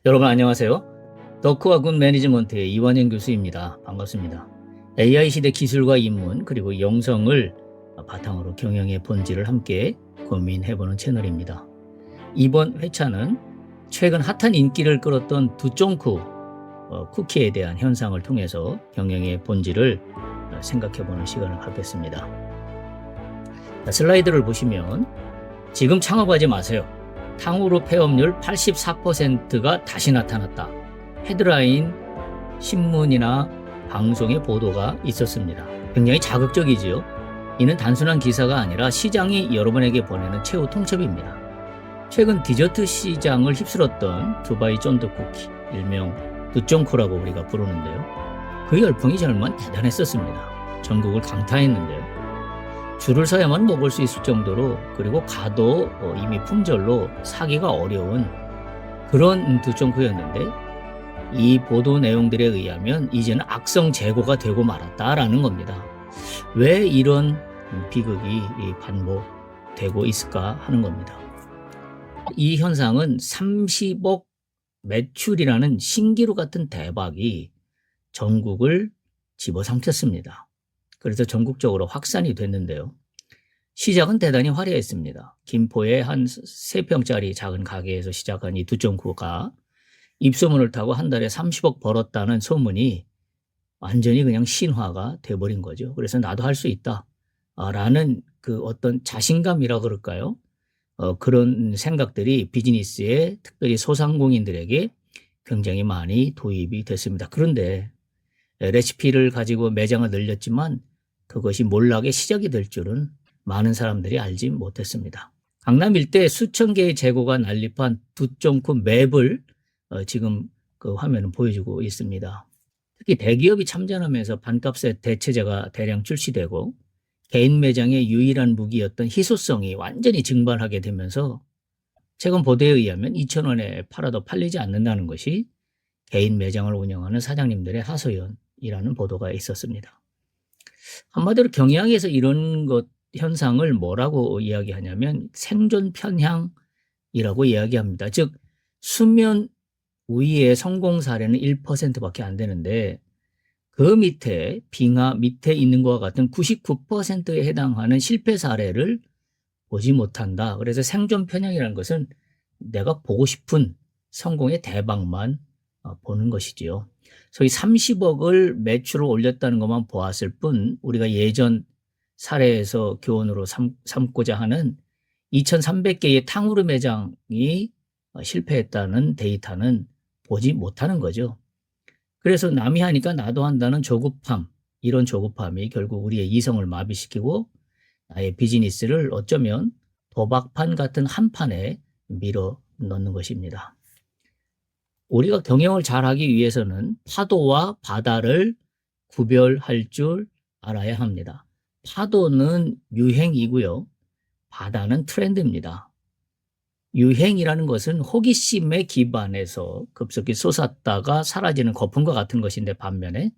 여러분 안녕하세요. 덕후와군 매니지먼트의 이완영 교수입니다. 반갑습니다. AI 시대 기술과 입문 그리고 영성을 바탕으로 경영의 본질을 함께 고민해보는 채널입니다. 이번 회차는 최근 핫한 인기를 끌었던 두쫑쿠 쿠키에 대한 현상을 통해서 경영의 본질을 생각해보는 시간을 갖겠습니다. 슬라이드를 보시면 지금 창업하지 마세요. 탕후루 폐업률 84%가 다시 나타났다. 헤드라인 신문이나 방송의 보도가 있었습니다. 굉장히 자극적이지요. 이는 단순한 기사가 아니라 시장이 여러분에게 보내는 최후 통첩입니다. 최근 디저트 시장을 휩쓸었던 두바이 쫀득 쿠키, 일명 두쫑코라고 우리가 부르는데요. 그 열풍이 정말 대단했었습니다. 전국을 강타했는데요. 줄을 서야만 먹을 수 있을 정도로, 그리고 가도 이미 품절로 사기가 어려운 그런 두쫑코였는데, 이 보도 내용들에 의하면 이제는 악성 재고가 되고 말았다라는 겁니다. 왜 이런 비극이 반복되고 있을까 하는 겁니다. 이 현상은 30억 매출이라는 신기루 같은 대박이 전국을 집어삼켰습니다. 그래서 전국적으로 확산이 됐는데요. 시작은 대단히 화려했습니다. 김포의 한 3평짜리 작은 가게에서 시작한 이 두쫑쿠가 입소문을 타고 한 달에 30억 벌었다는 소문이 완전히 그냥 신화가 돼버린 거죠. 그래서 나도 할 수 있다 라는 그 어떤 자신감이라 그럴까요? 그런 생각들이 비즈니스에, 특별히 소상공인들에게 굉장히 많이 도입이 됐습니다. 그런데 레시피를 가지고 매장을 늘렸지만 그것이 몰락의 시작이 될 줄은 많은 사람들이 알지 못했습니다. 강남 일대 수천 개의 재고가 난립한 두쫑쿠 맵을 지금 그 화면은 보여주고 있습니다. 특히 대기업이 참전하면서 반값의 대체재가 대량 출시되고 개인 매장의 유일한 무기였던 희소성이 완전히 증발하게 되면서 최근 보도에 의하면 2,000원에 팔아도 팔리지 않는다는 것이 개인 매장을 운영하는 사장님들의 하소연이라는 보도가 있었습니다. 한마디로 경영에서 이런 현상을 뭐라고 이야기하냐면 생존 편향이라고 이야기합니다. 즉 수면 위의 성공 사례는 1%밖에 안 되는데 그 밑에 빙하 밑에 있는 것과 같은 99%에 해당하는 실패 사례를 보지 못한다. 그래서 생존 편향이라는 것은 내가 보고 싶은 성공의 대박만 보는 것이지요. 소위 30억을 매출을 올렸다는 것만 보았을 뿐 우리가 예전 사례에서 교훈으로 삼고자 하는 2,300개의 탕후루 매장이 실패했다는 데이터는 보지 못하는 거죠. 그래서 남이 하니까 나도 한다는 조급함, 이런 조급함이 결국 우리의 이성을 마비시키고 나의 비즈니스를 어쩌면 도박판 같은 한 판에 밀어 넣는 것입니다. 우리가 경영을 잘하기 위해서는 파도와 바다를 구별할 줄 알아야 합니다. 파도는 유행이고요. 바다는 트렌드입니다. 유행이라는 것은 호기심에 기반해서 급속히 솟았다가 사라지는 거품과 같은 것인데, 반면에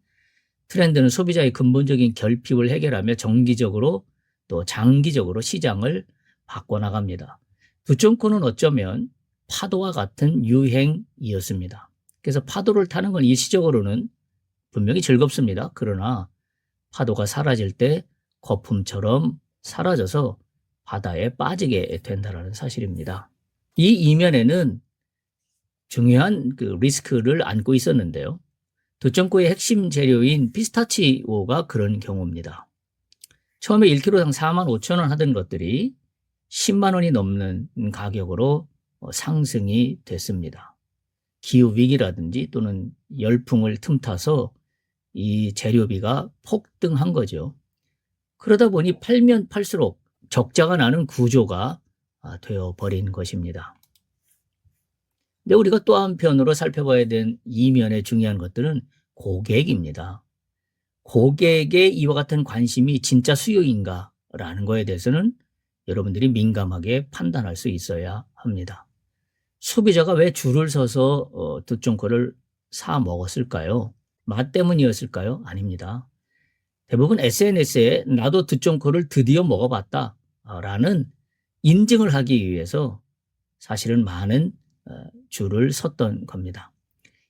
트렌드는 소비자의 근본적인 결핍을 해결하며 정기적으로 또 장기적으로 시장을 바꿔나갑니다. 두쫑코는 어쩌면 파도와 같은 유행이었습니다. 그래서 파도를 타는 건 일시적으로는 분명히 즐겁습니다. 그러나 파도가 사라질 때 거품처럼 사라져서 바다에 빠지게 된다는 사실입니다. 이 이면에는 중요한 그 리스크를 안고 있었는데요. 두쫑코의 핵심 재료인 피스타치오가 그런 경우입니다. 처음에 1kg당 45,000원 하던 것들이 10만 원이 넘는 가격으로 상승이 됐습니다. 기후위기라든지 또는 열풍을 틈타서 이 재료비가 폭등한 거죠. 그러다 보니 팔면 팔수록 적자가 나는 구조가 되어버린 것입니다. 근데 우리가 또 한편으로 살펴봐야 된 이면의 중요한 것들은 고객입니다. 고객의 이와 같은 관심이 진짜 수요인가라는 거에 대해서는 여러분들이 민감하게 판단할 수 있어야 합니다. 소비자가 왜 줄을 서서 두쫑코를 사 먹었을까요? 맛 때문이었을까요? 아닙니다. 대부분 SNS에 나도 두쫑코를 드디어 먹어봤다 라는 인증을 하기 위해서 사실은 많은 줄을 섰던 겁니다.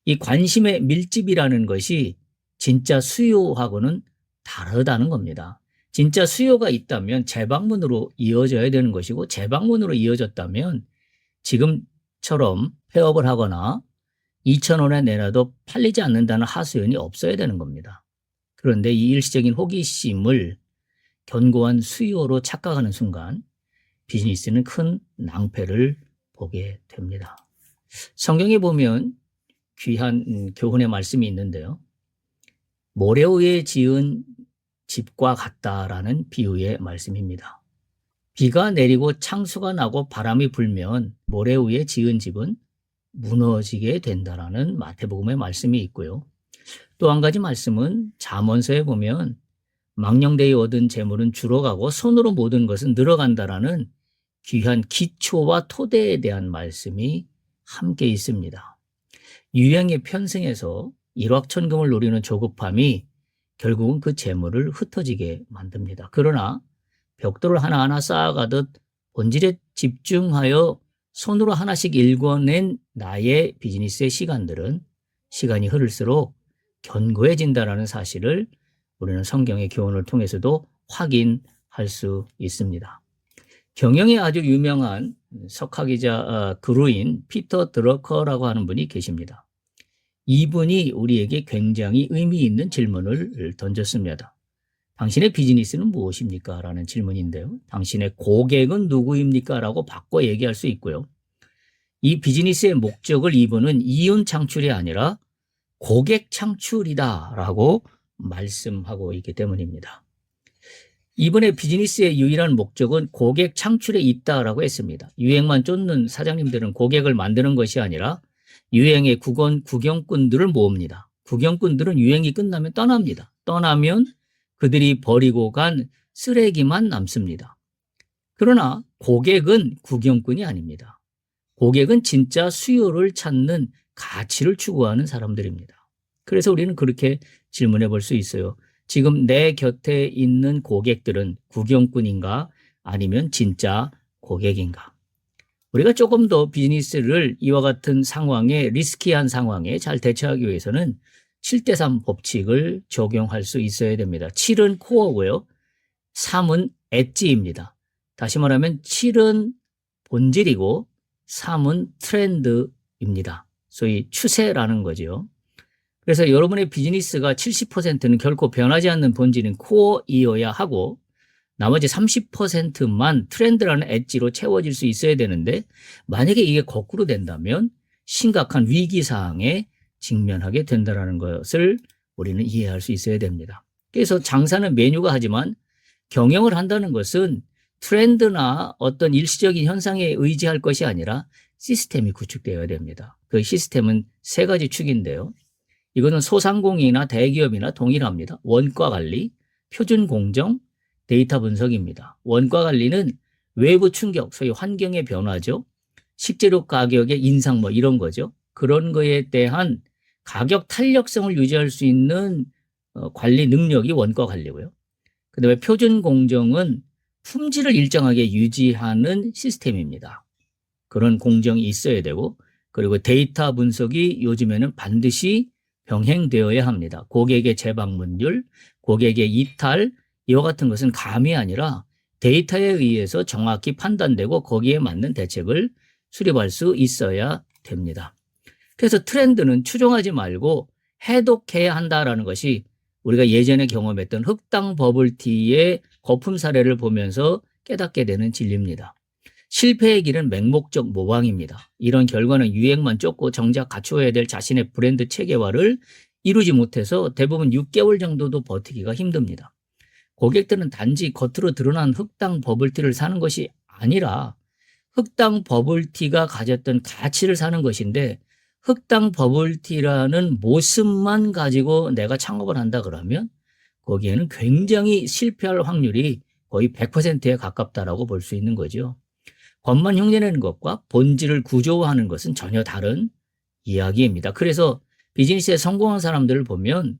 이 관심의 밀집이라는 것이 진짜 수요하고는 다르다는 겁니다. 진짜 수요가 있다면 재방문으로 이어져야 되는 것이고, 재방문으로 이어졌다면 지금처럼 폐업을 하거나 2,000원에 내놔도 팔리지 않는다는 하소연이 없어야 되는 겁니다. 그런데 이 일시적인 호기심을 견고한 수요로 착각하는 순간 비즈니스는 큰 낭패를 보게 됩니다. 성경에 보면 귀한 교훈의 말씀이 있는데요. 모래 위에 지은 집과 같다라는 비유의 말씀입니다. 비가 내리고 창수가 나고 바람이 불면 모래 위에 지은 집은 무너지게 된다라는 마태복음의 말씀이 있고요. 또 한 가지 말씀은 잠언서에 보면 망령되이 얻은 재물은 줄어가고 손으로 모든 것은 늘어간다라는 귀한 기초와 토대에 대한 말씀이 함께 있습니다. 유행에 편승해서 일확천금을 노리는 조급함이 결국은 그 재물을 흩어지게 만듭니다. 그러나 벽돌을 하나하나 쌓아가듯 본질에 집중하여 손으로 하나씩 일궈낸 나의 비즈니스의 시간들은 시간이 흐를수록 견고해진다는 사실을 우리는 성경의 교훈을 통해서도 확인할 수 있습니다. 경영에 아주 유명한 석학이자 그루인 피터 드러커라고 하는 분이 계십니다. 이분이 우리에게 굉장히 의미 있는 질문을 던졌습니다. 당신의 비즈니스는 무엇입니까? 라는 질문인데요. 당신의 고객은 누구입니까? 라고 바꿔 얘기할 수 있고요. 이 비즈니스의 목적을 이분은 이윤 창출이 아니라 고객 창출이다 라고 말씀하고 있기 때문입니다. 이분의 비즈니스의 유일한 목적은 고객 창출에 있다라고 했습니다. 유행만 쫓는 사장님들은 고객을 만드는 것이 아니라 유행의 구경꾼들을 모읍니다. 구경꾼들은 유행이 끝나면 떠납니다. 떠나면 그들이 버리고 간 쓰레기만 남습니다. 그러나 고객은 구경꾼이 아닙니다. 고객은 진짜 수요를 찾는 가치를 추구하는 사람들입니다. 그래서 우리는 그렇게 질문해 볼 수 있어요. 지금 내 곁에 있는 고객들은 구경꾼인가 아니면 진짜 고객인가? 우리가 조금 더 비즈니스를 이와 같은 상황에 리스키한 상황에 잘 대처하기 위해서는 7대3 법칙을 적용할 수 있어야 됩니다. 7은 코어고요. 3은 엣지입니다. 다시 말하면 7은 본질이고 3은 트렌드입니다. 소위 추세라는 거죠. 그래서 여러분의 비즈니스가 70%는 결코 변하지 않는 본질인 코어이어야 하고 나머지 30%만 트렌드라는 엣지로 채워질 수 있어야 되는데 만약에 이게 거꾸로 된다면 심각한 위기사항에 직면하게 된다는 것을 우리는 이해할 수 있어야 됩니다. 그래서 장사는 메뉴가 하지만 경영을 한다는 것은 트렌드나 어떤 일시적인 현상에 의지할 것이 아니라 시스템이 구축되어야 됩니다. 그 시스템은 세 가지 축인데요. 이거는 소상공인이나 대기업이나 동일합니다. 원가 관리, 표준 공정, 데이터 분석입니다. 원가 관리는 외부 충격, 소위 환경의 변화죠. 식재료 가격의 인상 이런 거죠. 그런 거에 대한 가격 탄력성을 유지할 수 있는 관리 능력이 원가 관리고요. 그다음에 표준 공정은 품질을 일정하게 유지하는 시스템입니다. 그런 공정이 있어야 되고, 그리고 데이터 분석이 요즘에는 반드시 병행되어야 합니다. 고객의 재방문율, 고객의 이탈, 이와 같은 것은 감이 아니라 데이터에 의해서 정확히 판단되고 거기에 맞는 대책을 수립할 수 있어야 됩니다. 그래서 트렌드는 추종하지 말고 해독해야 한다라는 것이 우리가 예전에 경험했던 흑당 버블티의 거품 사례를 보면서 깨닫게 되는 진리입니다. 실패의 길은 맹목적 모방입니다. 이런 결과는 유행만 쫓고 정작 갖추어야 될 자신의 브랜드 체계화를 이루지 못해서 대부분 6개월 정도도 버티기가 힘듭니다. 고객들은 단지 겉으로 드러난 흑당 버블티를 사는 것이 아니라 흑당 버블티가 가졌던 가치를 사는 것인데, 흑당 버블티라는 모습만 가지고 내가 창업을 한다 그러면 거기에는 굉장히 실패할 확률이 거의 100%에 가깝다라고 볼 수 있는 거죠. 겉만 흉내내는 것과 본질을 구조화하는 것은 전혀 다른 이야기입니다. 그래서 비즈니스에 성공한 사람들을 보면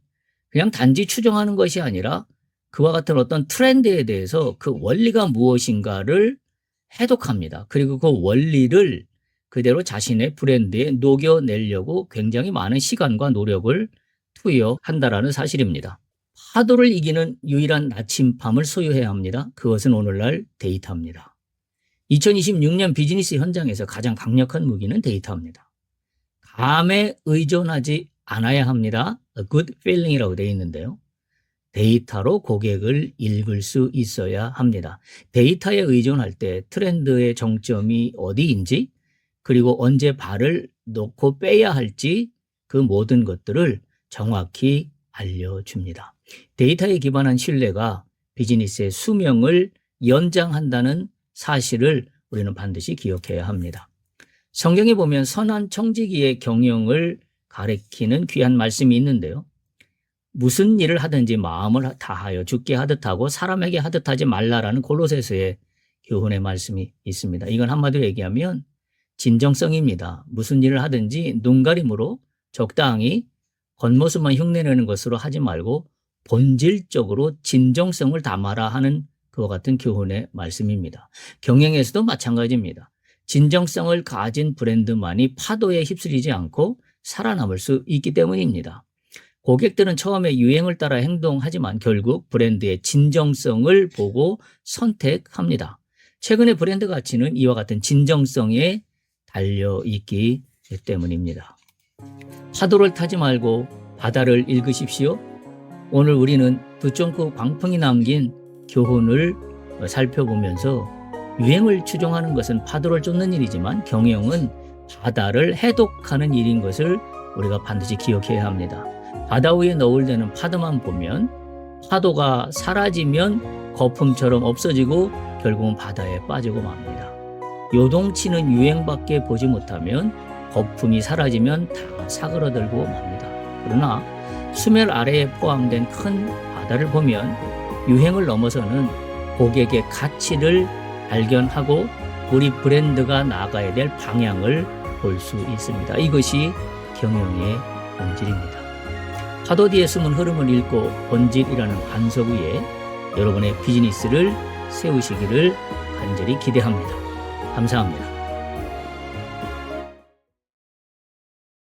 그냥 단지 추정하는 것이 아니라 그와 같은 어떤 트렌드에 대해서 그 원리가 무엇인가를 해독합니다. 그리고 그 원리를 그대로 자신의 브랜드에 녹여내려고 굉장히 많은 시간과 노력을 투여한다라는 사실입니다. 파도를 이기는 유일한 나침반을 소유해야 합니다. 그것은 오늘날 데이터입니다. 2026년 비즈니스 현장에서 가장 강력한 무기는 데이터입니다. 감에 의존하지 않아야 합니다. A good feeling이라고 되어 있는데요. 데이터로 고객을 읽을 수 있어야 합니다. 데이터에 의존할 때 트렌드의 정점이 어디인지, 그리고 언제 발을 놓고 빼야 할지, 그 모든 것들을 정확히 알려줍니다. 데이터에 기반한 신뢰가 비즈니스의 수명을 연장한다는 사실을 우리는 반드시 기억해야 합니다. 성경에 보면 선한 청지기의 경영을 가리키는 귀한 말씀이 있는데요. 무슨 일을 하든지 마음을 다하여 주께 하듯 하고 사람에게 하듯 하지 말라라는 골로새서의 교훈의 말씀이 있습니다. 이건 한마디로 얘기하면 진정성입니다. 무슨 일을 하든지 눈가림으로 적당히 겉모습만 흉내내는 것으로 하지 말고 본질적으로 진정성을 담아라 하는 그와 같은 교훈의 말씀입니다. 경영에서도 마찬가지입니다. 진정성을 가진 브랜드만이 파도에 휩쓸리지 않고 살아남을 수 있기 때문입니다. 고객들은 처음에 유행을 따라 행동하지만 결국 브랜드의 진정성을 보고 선택합니다. 최근의 브랜드 가치는 이와 같은 진정성에 달려있기 때문입니다. 파도를 타지 말고 바다를 읽으십시오. 오늘 우리는 두쫑크 광풍이 남긴 교훈을 살펴보면서 유행을 추종하는 것은 파도를 쫓는 일이지만 경영은 바다를 해독하는 일인 것을 우리가 반드시 기억해야 합니다. 바다 위에 너울대는 파도만 보면 파도가 사라지면 거품처럼 없어지고 결국은 바다에 빠지고 맙니다. 요동치는 유행밖에 보지 못하면 거품이 사라지면 다 사그러들고 맙니다. 그러나 수면 아래에 포함된 큰 바다를 보면 유행을 넘어서는 고객의 가치를 발견하고 우리 브랜드가 나아가야 될 방향을 볼 수 있습니다. 이것이 경영의 본질입니다. 파도 뒤에 숨은 흐름을 읽고 본질이라는 반석 위에 여러분의 비즈니스를 세우시기를 간절히 기대합니다. 감사합니다.